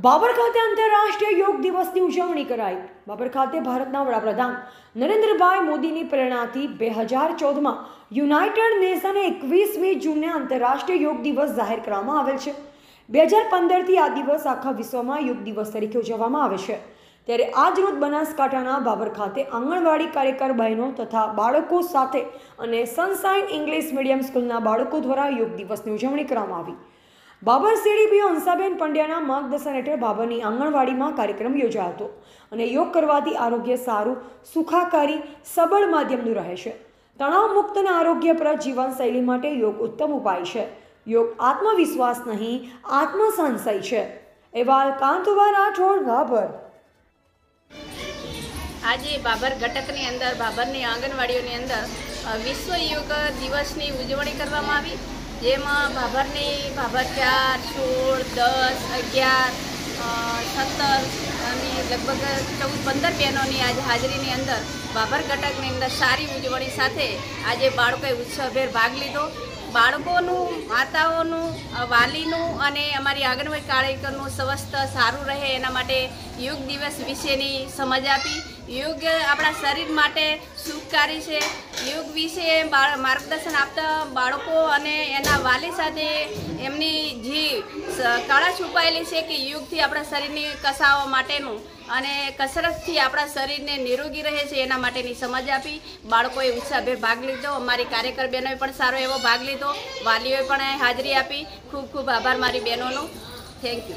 બાબર ખાતે આંતરરાષ્ટ્રીય યોગ દિવસની ઉજવણી કરાઈ। બાબર ખાતે ભારતના વડાપ્રધાન નરેન્દ્રભાઈ મોદીની પ્રેરણાથી 2014માં યુનાઇટેડ નેશને 21મી જૂને આંતરરાષ્ટ્રીય યોગ દિવસ જાહેર કરવામાં આવેલ છે। 2015થી આ દિવસ આખા વિશ્વમાં યોગ દિવસ તરીકે ઉજવવામાં આવે છે। ત્યારે આજ રોજ બનાસકાંઠાના બાબર ખાતે આંગણવાડી કાર્યકર બહેનો તથા બાળકો સાથે અને સનશાઇન ઇંગ્લિશ મીડિયમ સ્કૂલના બાળકો દ્વારા યોગ દિવસની ઉજવણી કરવામાં આવી। બાબર સીડીપીઓ હંસાબેન પંડ્યાના માર્ગદર્શન હેઠળ બાબરની આંગણવાડીમાં કાર્યક્રમ યોજાયો હતો અને યોગ કરવાથી આરોગ્ય સારું, સુખાકારી, સબળ માધ્યમનું રહે છે। તણાવ મુક્ત અને આરોગ્યપ્રદ જીવનશૈલી માટે યોગ ઉત્તમ ઉપાય છે। યોગ આત્મવિશ્વાસ નહીં, આત્મસંશય છે। અહેવાલ કાંતુભા રાઠોડ, બાબર। આજે બાબર ઘટકની અંદર બાબરની આંગણવાડીઓની અંદર વિશ્વ યોગ દિવસની ઉજવણી કરવામાં આવી, જેમાં બાબર 4, 16, 10, 11, 17 અને લગભગ 14-15 બહેનોની આજે હાજરીની અંદર બાબર ઘટકની અંદર સારી ઉજવણી સાથે આજે બાળકોએ ઉત્સવભેર ભાગ લીધો। બાળકોનું, માતાઓનું, વાલીનું અને અમારી આંગણવાડી કાર્યકરનું સ્વાસ્થ્ય સારું રહે એના માટે યોગ દિવસ વિશેની સમજ આપી। યોગ આપણા શરીર માટે સુખકારી છે। યોગ વિશે માર્ગદર્શન આપતા બાળકો અને એના વાલી સાથે એમની જે કળા છુપાયેલી છે કે યોગથી આપણા શરીરની કસાવા માટેનું અને કસરતથી આપણા શરીરને નિરોગી રહે છે એના માટેની સમજ આપી। બાળકોએ ઉત્સાહભેર ભાગ લીધો, અમારી કાર્યકર બહેનોએ પણ સારો એવો ભાગ લીધો, વાલીઓએ પણ હાજરી આપી। ખૂબ ખૂબ આભાર મારી બહેનોનો। Thank you.